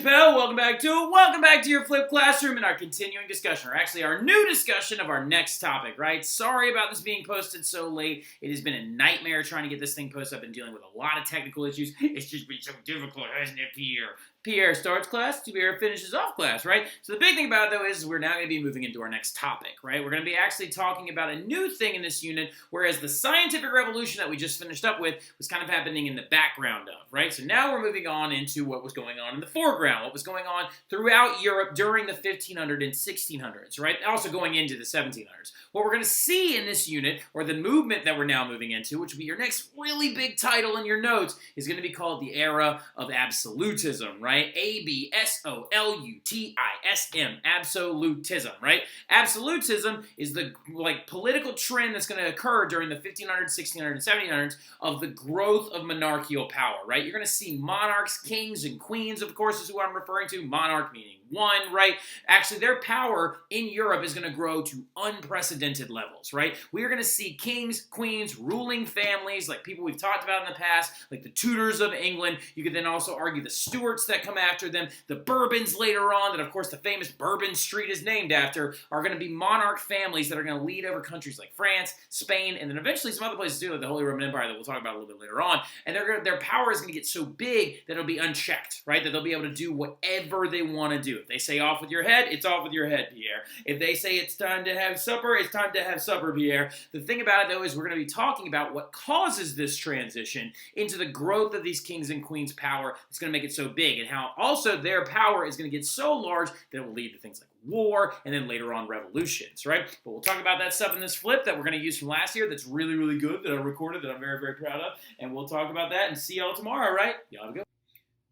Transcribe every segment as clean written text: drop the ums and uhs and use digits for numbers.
Chappelle. Welcome back to your flipped classroom and our continuing discussion, or actually our new discussion of our next topic, right? Sorry about this being posted so late. It has been a nightmare trying to get this thing posted. I've been dealing with a lot of technical issues. It's just been so difficult, hasn't it, Pierre? Pierre starts class, Pierre finishes off class, right? So the big thing about it, though, is we're now going to be moving into our next topic, right? We're going to be actually talking about a new thing in this unit, whereas the scientific revolution that we just finished up with was kind of happening in the background of, right? So now we're moving on into what was going on in the foreground, what was going on throughout Europe during the 1500s and 1600s, right? Also going into the 1700s. What we're going to see in this unit, or the movement that we're now moving into, which will be your next really big title in your notes, is going to be called the era of absolutism, right? Absolutism, absolutism, right? Absolutism is the political trend that's going to occur during the 1500s, 1600s, and 1700s of the growth of monarchical power, right? You're going to see monarchs, kings, and queens, of course, is who I'm referring to. Monarch meaning one, right? Actually, their power in Europe is going to grow to unprecedented levels, right? We are going to see kings, queens, ruling families, like people we've talked about in the past, like the Tudors of England. You could then also argue the Stuarts that come after them, the Bourbons later on, that of course the famous Bourbon Street is named after, are going to be monarch families that are going to lead over countries like France, Spain, and then eventually some other places too, like the Holy Roman Empire that we'll talk about a little bit later on. And their power is going to get so big that it'll be unchecked, right? That they'll be able to do whatever they want to do. If they say off with your head, it's off with your head, Pierre. If they say it's time to have supper, it's time to have supper, Pierre. The thing about it, though, is we're going to be talking about what causes this transition into the growth of these kings and queens' power that's going to make it so big, and how also their power is going to get so large that it will lead to things like war, and then later on revolutions, right? But we'll talk about that stuff in this flip that we're going to use from last year that's really, really good, that I recorded, that I'm very, very proud of, and we'll talk about that and see y'all tomorrow, right? Y'all have a good one.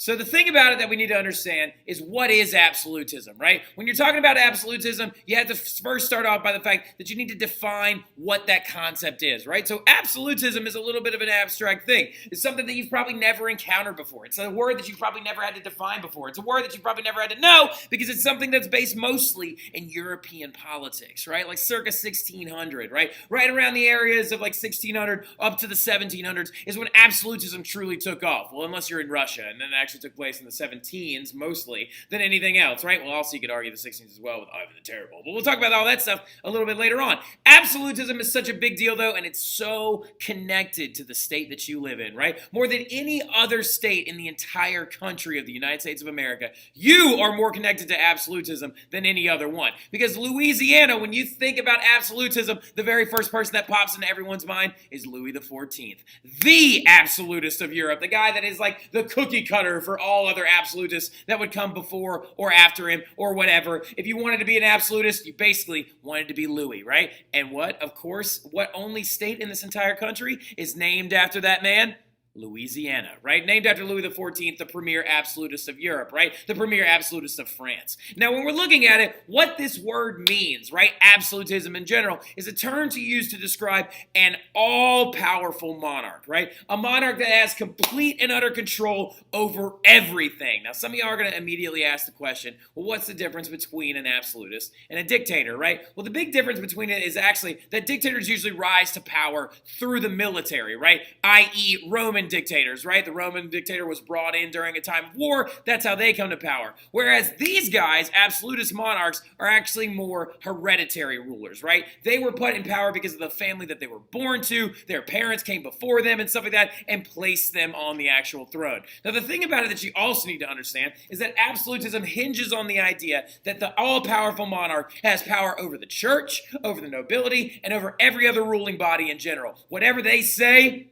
So the thing about it that we need to understand is what is absolutism, right? When you're talking about absolutism, you have to first start off by the fact that you need to define what that concept is, right? So absolutism is a little bit of an abstract thing. It's something that you've probably never encountered before. It's a word that you've probably never had to define before. It's a word that you've probably never had to know because it's something that's based mostly in European politics, right? Like circa 1600, right? Right around the areas of like 1600 up to the 1700s is when absolutism truly took off. Well, unless you're in Russia, and then actually took place in the 17s mostly than anything else, right? Well, also you could argue the 16s as well with Ivan the Terrible, but we'll talk about all that stuff a little bit later on. Absolutism is such a big deal, though, and it's so connected to the state that you live in, right? More than any other state in the entire country of the United States of America, you are more connected to absolutism than any other one. Because Louisiana, when you think about absolutism, the very first person that pops into everyone's mind is Louis XIV, the absolutist of Europe, the guy that is like the cookie cutter for all other absolutists that would come before or after him or whatever. If you wanted to be an absolutist, you basically wanted to be Louis, right? And what, of course, what only state in this entire country is named after that man? Louisiana, right? Named after Louis XIV, the premier absolutist of Europe, right? The premier absolutist of France. Now, when we're looking at it, what this word means, right? Absolutism in general is a term to use to describe an all-powerful monarch, right? A monarch that has complete and utter control over everything. Now, some of y'all are going to immediately ask the question, well, what's the difference between an absolutist and a dictator, right? Well, the big difference between it is actually that dictators usually rise to power through the military, right? I.e. Roman dictators, right? The Roman dictator was brought in during a time of war. That's how they come to power. Whereas these guys, absolutist monarchs, are actually more hereditary rulers, right? They were put in power because of the family that they were born to. Their parents came before them and stuff like that and placed them on the actual throne. Now, the thing about it that you also need to understand is that absolutism hinges on the idea that the all-powerful monarch has power over the church, over the nobility, and over every other ruling body in general. Whatever they say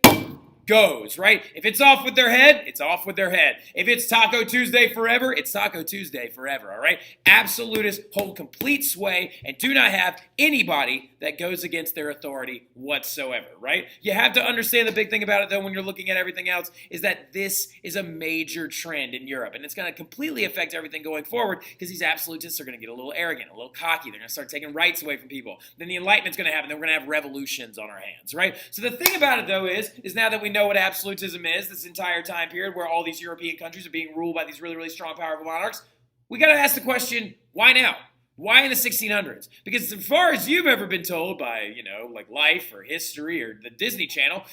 goes, right? If it's off with their head, it's off with their head. If it's Taco Tuesday forever, it's Taco Tuesday forever, all right? Absolutists hold complete sway and do not have anybody that goes against their authority whatsoever, right? You have to understand the big thing about it, though, when you're looking at everything else, is that this is a major trend in Europe, and it's going to completely affect everything going forward because these absolutists are going to get a little arrogant, a little cocky. They're going to start taking rights away from people. Then the Enlightenment's going to happen. Then we're going to have revolutions on our hands, right? So the thing about it, though, is now that we know what absolutism is, this entire time period where all these European countries are being ruled by these really, really strong, powerful monarchs, we got to ask the question, why now? Why in the 1600s? Because as far as you've ever been told by, like Life or History or the Disney Channel,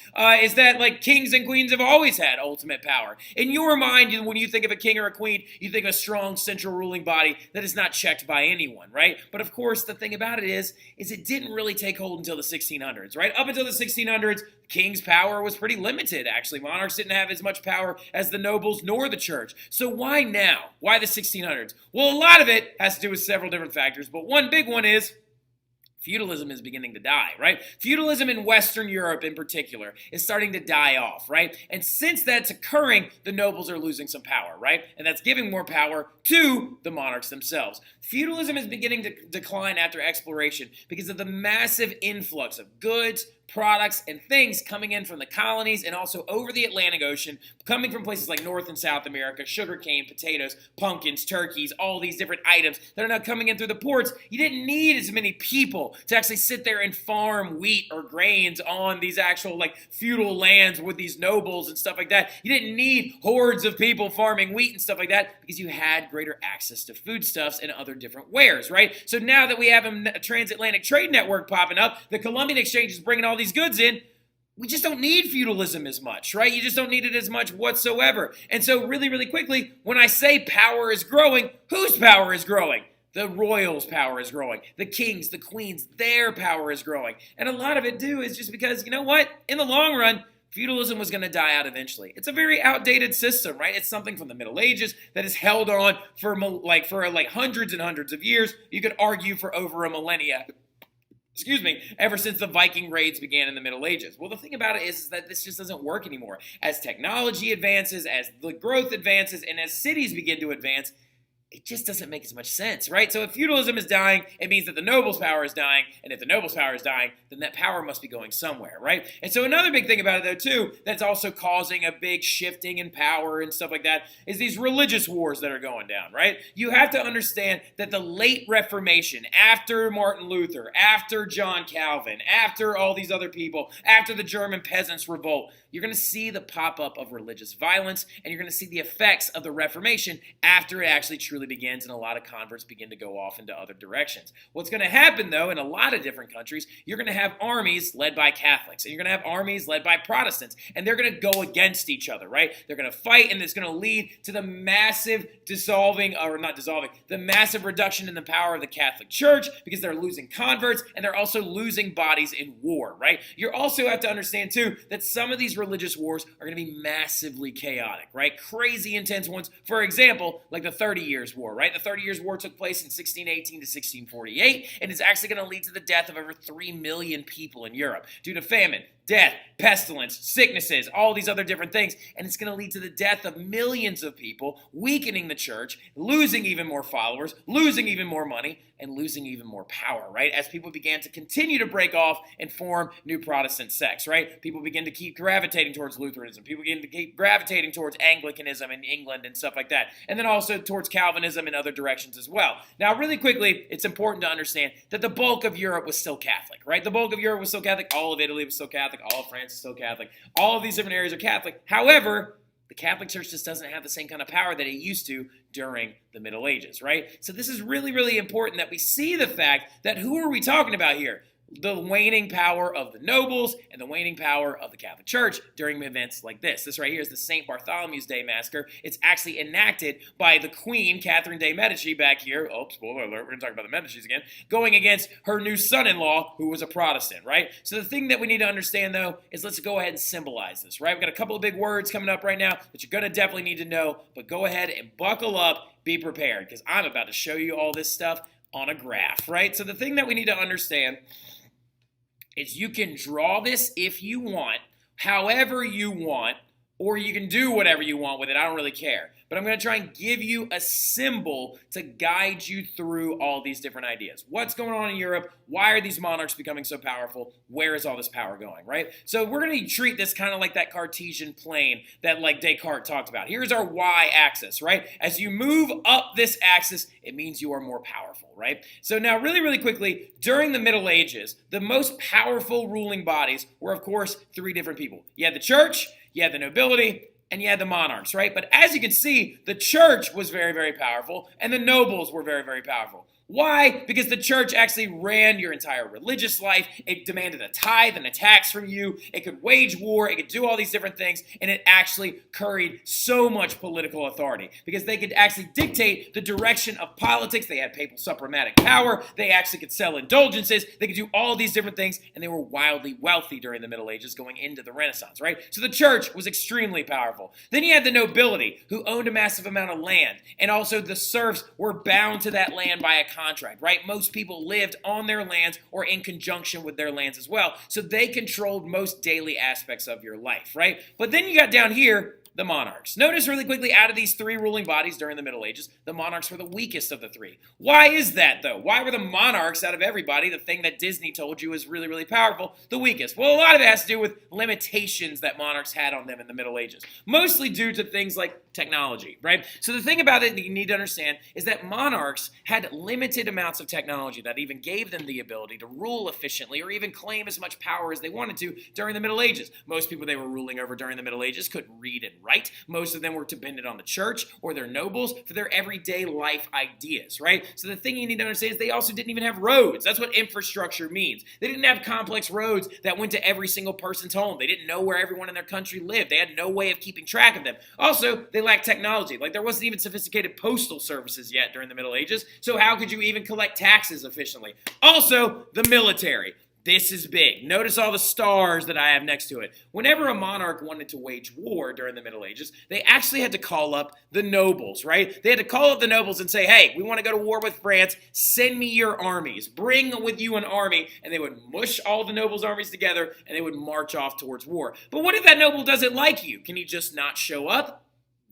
is that like kings and queens have always had ultimate power. In your mind, when you think of a king or a queen, you think of a strong central ruling body that is not checked by anyone, right? But of course, the thing about it is it didn't really take hold until the 1600s, right? Up until the 1600s, king's power was pretty limited, actually. Monarchs didn't have as much power as the nobles nor the church. So why now? Why the 1600s? Well, a lot of it has to do with several different factors, but one big one is feudalism is beginning to die, right? Feudalism in Western Europe in particular is starting to die off, right? And since that's occurring, the nobles are losing some power, right? And that's giving more power to the monarchs themselves. Feudalism is beginning to decline after exploration because of the massive influx of goods, products, and things coming in from the colonies and also over the Atlantic Ocean, coming from places like North and South America, sugarcane, potatoes, pumpkins, turkeys, all these different items that are now coming in through the ports. You didn't need as many people to actually sit there and farm wheat or grains on these actual like feudal lands with these nobles and stuff like that. You didn't need hordes of people farming wheat and stuff like that because you had greater access to foodstuffs and other different wares, right? So now that we have a transatlantic trade network popping up, the Columbian Exchange is bringing all these goods in, we just don't need feudalism as much, right? You just don't need it as much whatsoever. And so really, really quickly, when I say power is growing, whose power is growing? The royals' power is growing. The kings, the queens, their power is growing. And a lot of it, too, is just because, you know what? In the long run, feudalism was going to die out eventually. It's a very outdated system, right? It's something from the Middle Ages that has held on for hundreds and hundreds of years. You could argue for over a millennia. Ever since the Viking raids began in the Middle Ages. Well, the thing about it is that this just doesn't work anymore. As technology advances, as the growth advances, and as cities begin to advance, it just doesn't make as much sense, right? So if feudalism is dying, it means that the nobles' power is dying, and if the nobles' power is dying, then that power must be going somewhere, right? And so another big thing about it, though, too, that's also causing a big shifting in power and stuff like that, is these religious wars that are going down, right? You have to understand that the late Reformation, after Martin Luther, after John Calvin, after all these other people, after the German Peasants' Revolt, you're going to see the pop-up of religious violence, and you're going to see the effects of the Reformation after it actually truly begins, and a lot of converts begin to go off into other directions. What's going to happen, though, in a lot of different countries, you're going to have armies led by Catholics, and you're going to have armies led by Protestants, and they're going to go against each other, right? They're going to fight, and it's going to lead to the massive the massive reduction in the power of the Catholic Church because they're losing converts, and they're also losing bodies in war, right? You also have to understand, too, that some of these religious wars are going to be massively chaotic, right? Crazy intense ones. For example, like the 30 Years' War, right? The 30 Years' War took place in 1618 to 1648, and is actually going to lead to the death of over 3 million people in Europe due to famine, death, pestilence, sicknesses, all these other different things. And it's going to lead to the death of millions of people, weakening the church, losing even more followers, losing even more money, and losing even more power, right? As people began to continue to break off and form new Protestant sects, right? People begin to keep gravitating towards Lutheranism. People begin to keep gravitating towards Anglicanism in England and stuff like that. And then also towards Calvinism in other directions as well. Now, really quickly, it's important to understand that the bulk of Europe was still Catholic, right? The bulk of Europe was still Catholic. All of Italy was still Catholic. All of France is still Catholic. All of these different areas are Catholic. However, the Catholic Church just doesn't have the same kind of power that it used to during the Middle Ages, right? So this is really, really important that we see the fact that who are we talking about here? The waning power of the nobles and the waning power of the Catholic Church during events like this. This right here is the St. Bartholomew's Day Massacre. It's actually enacted by the Queen, Catherine de' Medici, back here. Oh, spoiler alert, we're going to talk about the Medicis again. Going against her new son-in-law, who was a Protestant, right? So the thing that we need to understand, though, is let's go ahead and symbolize this, right? We've got a couple of big words coming up right now that you're going to definitely need to know, but go ahead and buckle up, be prepared, because I'm about to show you all this stuff on a graph, right? So the thing that we need to understand is you can draw this if you want, however you want, or you can do whatever you want with it. I don't really care. But I'm going to try and give you a symbol to guide you through all these different ideas. What's going on in Europe? Why are these monarchs becoming so powerful? Where is all this power going, right? So we're going to treat this kind of like that Cartesian plane that like Descartes talked about. Here's our y-axis, right? As you move up this axis, it means you are more powerful, right? So now really, really quickly, during the Middle Ages, the most powerful ruling bodies were, of course, 3 different people. You had the church, you had the nobility, and you had the monarchs, right? But as you can see, the church was very, very powerful, and the nobles were very, very powerful. Why? Because the church actually ran your entire religious life. It demanded a tithe and a tax from you. It could wage war. It could do all these different things. And it actually carried so much political authority because they could actually dictate the direction of politics. They had papal suprematic power. They actually could sell indulgences. They could do all these different things. And they were wildly wealthy during the Middle Ages going into the Renaissance, right? So the church was extremely powerful. Then you had the nobility who owned a massive amount of land. And also the serfs were bound to that land by a contract, right? Most people lived on their lands or in conjunction with their lands as well. So they controlled most daily aspects of your life, right? But then you got down here, the monarchs. Notice really quickly, out of these three ruling bodies during the Middle Ages, the monarchs were the weakest of the three. Why is that, though? Why were the monarchs, out of everybody, the thing that Disney told you was really, really powerful, the weakest? Well, a lot of it has to do with limitations that monarchs had on them in the Middle Ages, mostly due to things like technology, right? So the thing about it that you need to understand is that monarchs had limited amounts of technology that even gave them the ability to rule efficiently or even claim as much power as they wanted to during the Middle Ages. Most people they were ruling over during the Middle Ages couldn't read and write. Most of them were dependent on the church or their nobles for their everyday life ideas, right? So the thing you need to understand is they also didn't even have roads. That's what infrastructure means. They didn't have complex roads that went to every single person's home. They didn't know where everyone in their country lived. They had no way of keeping track of them. Also, they lacked technology. Like there wasn't even sophisticated postal services yet during the Middle Ages. So how could you even collect taxes efficiently? Also, the military. This is big. Notice all the stars that I have next to it. Whenever a monarch wanted to wage war during the Middle Ages, they actually had to call up the nobles, right? They had to call up the nobles and say, hey, we want to go to war with France. Send me your armies. Bring with you an army. And they would mush all the nobles' armies together and they would march off towards war. But what if that noble doesn't like you? Can he just not show up?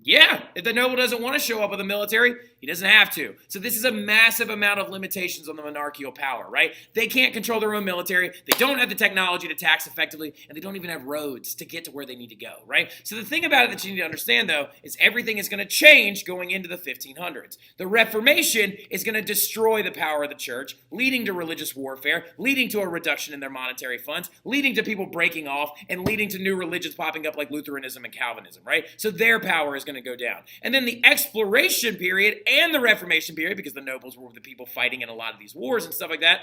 Yeah, if the noble doesn't want to show up with the military, he doesn't have to. So this is a massive amount of limitations on the monarchical power, right? They can't control their own military, they don't have the technology to tax effectively, and they don't even have roads to get to where they need to go, right? So the thing about it that you need to understand, though, is everything is going to change going into the 1500s. The Reformation is going to destroy the power of the church, leading to religious warfare, leading to a reduction in their monetary funds, leading to people breaking off, and leading to new religions popping up like Lutheranism and Calvinism, right? So their power is going to go down. And then the Exploration period and the Reformation period, because the nobles were the people fighting in a lot of these wars and stuff like that,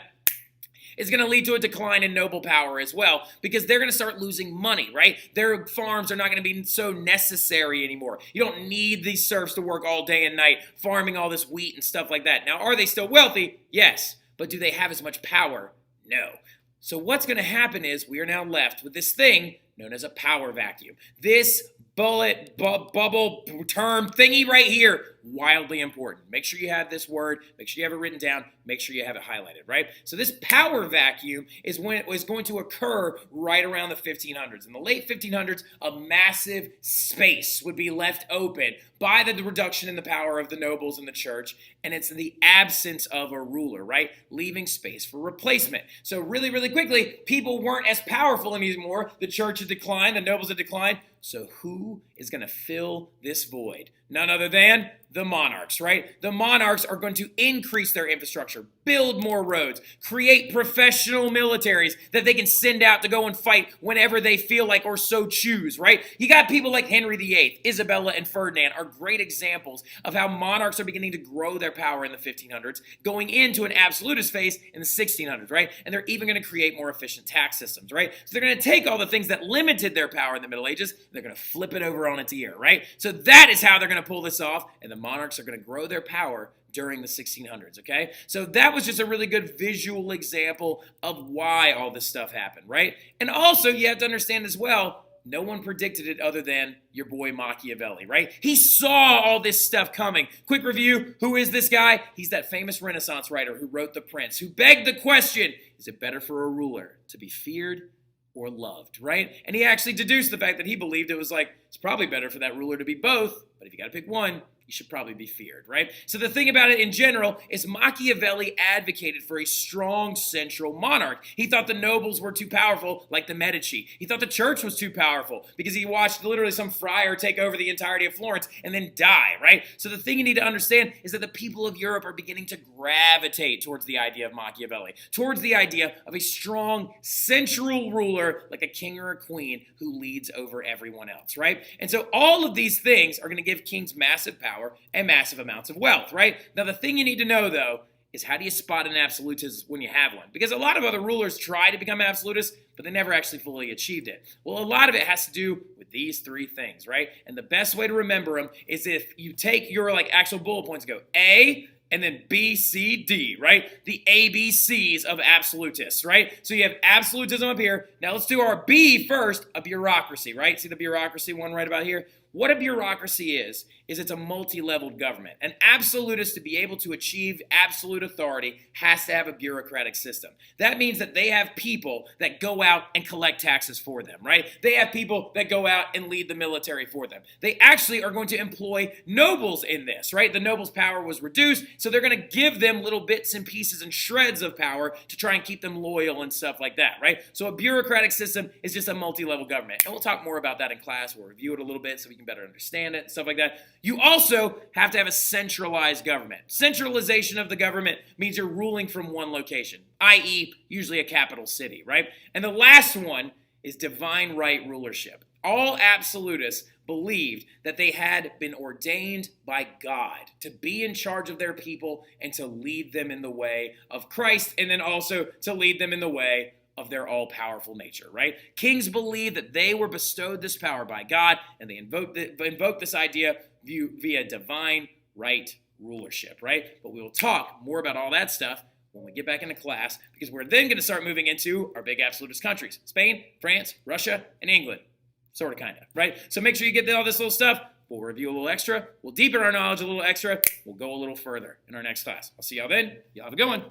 is going to lead to a decline in noble power as well, because they're going to start losing money, right? Their farms are not going to be so necessary anymore. You don't need these serfs to work all day and night farming all this wheat and stuff like that. Now, are they still wealthy? Yes. But do they have as much power? No. So what's going to happen is we are now left with this thing known as a power vacuum. This bubble term thingy right here, wildly important. Make sure you have this word, make sure you have it written down, make sure you have it highlighted, right? So this power vacuum is when it was going to occur right around the 1500s. In the late 1500s, a massive space would be left open by the reduction in the power of the nobles and the church, and it's the absence of a ruler, right? Leaving space for replacement. So really, really quickly, people weren't as powerful anymore. The church had declined, the nobles had declined. So who is going to fill this void? None other than the monarchs, right? The monarchs are going to increase their infrastructure, build more roads, create professional militaries that they can send out to go and fight whenever they feel like or so choose, right? You got people like Henry VIII, Isabella, and Ferdinand are great examples of how monarchs are beginning to grow their power in the 1500s, going into an absolutist phase in the 1600s, right? And they're even going to create more efficient tax systems, right? So they're going to take all the things that limited their power in the Middle Ages, and they're going to flip it over on its ear, right? So that is how they're going to pull this off, and the monarchs are going to grow their power during the 1600s, okay? So that was just a really good visual example of why all this stuff happened, right? And also, you have to understand as well, no one predicted it other than your boy Machiavelli, right? He saw all this stuff coming. Quick review, who is this guy? He's that famous Renaissance writer who wrote The Prince, who begged the question, is it better for a ruler to be feared or loved, right? And he actually deduced the fact that he believed it was like, it's probably better for that ruler to be both, but if you got to pick one, you should probably be feared, right? So the thing about it in general is Machiavelli advocated for a strong central monarch. He thought the nobles were too powerful, like the Medici. He thought the church was too powerful because he watched literally some friar take over the entirety of Florence and then die, right? So the thing you need to understand is that the people of Europe are beginning to gravitate towards the idea of Machiavelli, towards the idea of a strong central ruler like a king or a queen who leads over everyone else, right? And so all of these things are going to give kings massive power and massive amounts of wealth, right? Now, the thing you need to know, though, is how do you spot an absolutist when you have one? Because a lot of other rulers try to become absolutists, but they never actually fully achieved it. Well, a lot of it has to do with these three things, right? And the best way to remember them is if you take your actual bullet points and go A, and then B, C, D, right? The ABCs of absolutists, right? So you have absolutism up here. Now let's do our B first, a bureaucracy, right? See the bureaucracy one right about here? What a bureaucracy is it's a multi-leveled government. An absolutist, to be able to achieve absolute authority, has to have a bureaucratic system. That means that they have people that go out and collect taxes for them, right? They have people that go out and lead the military for them. They actually are going to employ nobles in this, right? The nobles' power was reduced, so they're going to give them little bits and pieces and shreds of power to try and keep them loyal and stuff like that, right? So a bureaucratic system is just a multi-level government. And we'll talk more about that in class. We'll review it a little bit so we can better understand it and stuff like that. You also have to have a centralized government. Centralization of the government means you're ruling from one location, i.e., usually a capital city, right? And the last one is divine right rulership. All absolutists believed that they had been ordained by God to be in charge of their people and to lead them in the way of Christ, and then also to lead them in the way of their all-powerful nature, right? Kings believed that they were bestowed this power by God, and they invoked this idea via divine right rulership, right? But we will talk more about all that stuff when we get back into class, because we're then going to start moving into our big absolutist countries: Spain, France, Russia, and England. Sort of, kind of, right? So make sure you get all this little stuff. We'll review a little extra. We'll deepen our knowledge a little extra. We'll go a little further in our next class. I'll see y'all then. Y'all have a good one.